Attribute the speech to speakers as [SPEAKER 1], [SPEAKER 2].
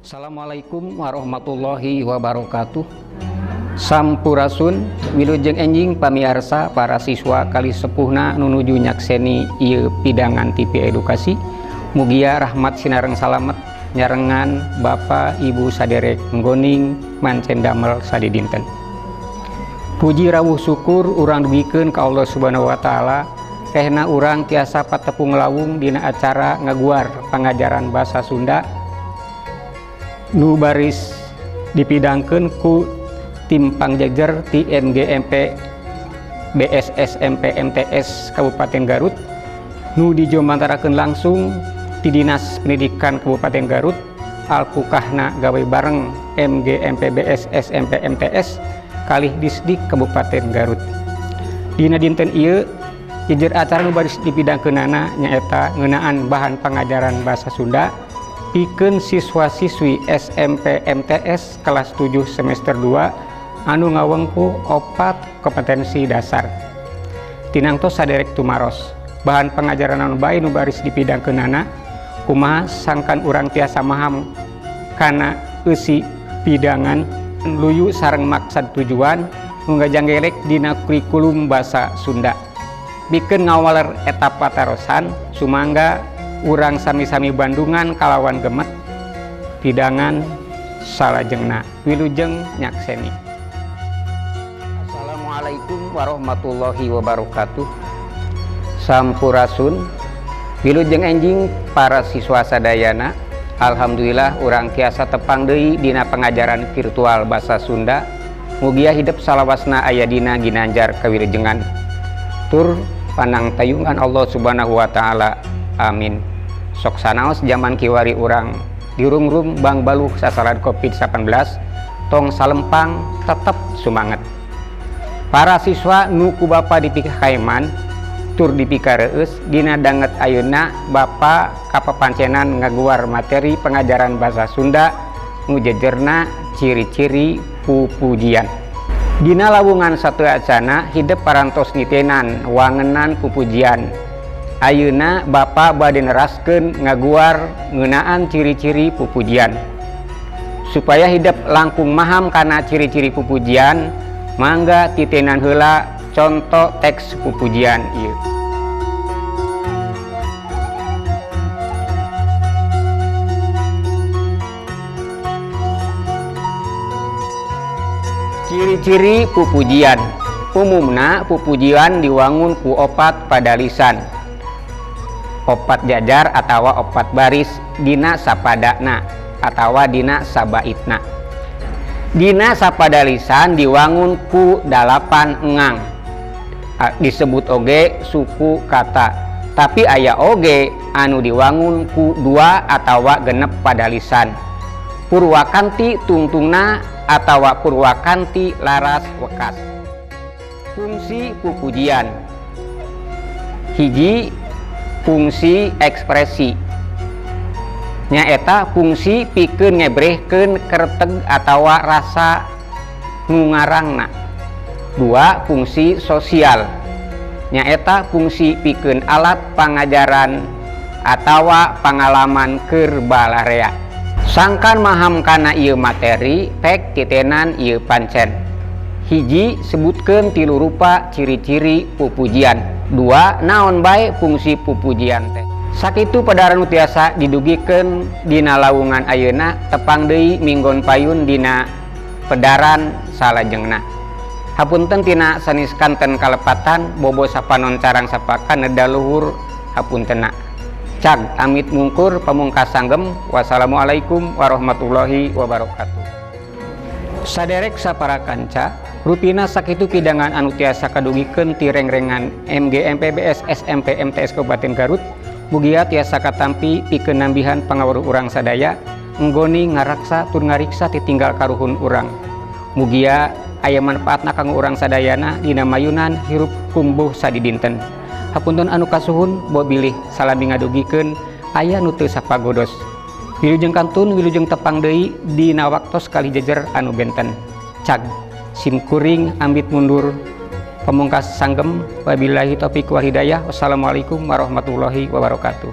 [SPEAKER 1] Assalamualaikum warahmatullahi wabarakatuh. Sampurasun wilujeng enjing pamiarsa para siswa kali sepuhna nunuju nyakseni ieu pidangan TV edukasi. Mugia rahmat sinareng salamet nyarengan Bapak Ibu saderek nggoning mancen damel sadidinten. Puji rawuh syukur urang dugikeun ka Allah Subhanahu wa taala rehna urang tiasa patepung lawung dina acara ngaguar pangajaran basa Sunda nu baris dipidangkeun ku tim pangjejer ti MGMP BSSMP MTS Kabupaten Garut nu dijomantarakeun langsung ti Dinas Pendidikan Kabupaten Garut alpukahna gawe bareng MGMP BSSMP MTS kalih Disdik Kabupaten Garut. Dina dinten ieu jejer acara nu baris dipidangkeunana nyaeta ngeunaan bahan pangajaran basa Sunda pikeun siswa-siswi SMP MTS kelas 7 semester 2 anu ngawengku 4 kompetensi dasar. Tinangtos saderek tumaros bahan pengajaran anu bae nu baris dipidangkeunana kumaha sangkan urang tiasa maham kana eusi pidangan luyu sareng maksad tujuan nu ngajanggelek dina kurikulum basa Sunda. Bikeun ngawaler eta patarosan sumangga urang sami-sami Bandungan kalawan gemet pidangan salajengna wilujeng nyakseni. Assalamualaikum warahmatullahi wabarakatuh. Sampurasun wilujeng enjing para siswa sadayana. Alhamdulillah urang tiasa tepang deui dina pengajaran virtual basa Sunda. Mugia hidup salawasna aya dina ginanjar kawilujengan. Tur panang tayungan Allah Subhanahu wa taala. Amin. Sok sanaos zaman kiwari urang dirungrum bang baluh sasaran COVID-19 tong salempang tetep sumanget. Para siswa nu ku Bapa dipikah kaeman tur dipikah reueus dina danget ayeuna Bapa kapapancenan ngaguar materi pengajaran basa Sunda nu jejerna ciri-ciri pupujian. Dina lawungan satu acana hidup parantos ngitenan wangenan pupujian. Ayeuna Bapa bade neraskeun ngaguar ngeunaan ciri-ciri pupujian. Supaya hidup langkung maham kana ciri-ciri pupujian, mangga titenan heula contoh teks pupujian ieu. Ciri-ciri pupujian. Umumna pupujian diwangun ku opat pada lisan. Opat jajar atawa opat baris dina sapadana atawa dina sabaitna. Dina sapada lisan diwangun ku 8 engang. Disebut oge suku kata. Tapi aya oge anu diwangun ku 2 atawa genep pada lisan. Purwakanti tungtungna atawa purwakanti laras wekas. Fungsi pupujian. Hiji, fungsi ekspresi nyaeta fungsi pikeun ngebrehkeun kereteg atawa rasa ngungarangna. 2, fungsi sosial nyaeta fungsi pikeun alat pangajaran atawa pangalaman keur balarea. Sangkan maham kana ieu materi pek titenan ieu pancen. Hiji, sebutkeun 3 rupa ciri-ciri pupujian. 2, naon bae fungsi pupujian teh. Sakitu padaran tiasa didugikeun dina lawungan ayeuna tepang deui minggon payun dina pedaran salajengna. Hapunten tina sanis kanten kalepatan bobo sapanon carang sapakan neda luhur hapuntena. Cag amit mungkur pamungkas sanggem. Wassalamualaikum warahmatullahi wabarakatuh. Saderek sapara kanca rupina sakitu pidangan anu tiasa kadugikeun ti rengrengan MGMP BSSMP MTS Kabupaten Garut. Mugia tiasa katampi pikeun nambihan pangaweruh urang sadaya nggoni ngaraksa tur ngariksa titinggal karuhun urang. Mugia aya manfaatna kanggo urang sadayana dina mayunan hirup kumbuh sadidinten. Hapunten anu kasuhun bo bilih salami ngadugikeun aya nu teu sapagodos. Wilujeng kantun wilujeng tepang deui dina waktos kali jejer anu benten. Cag sim kuring ambit mundur pamungkas sanggem. Wabillahi taufiq wal hidayah. Wassalamualaikum warahmatullahi wabarakatuh.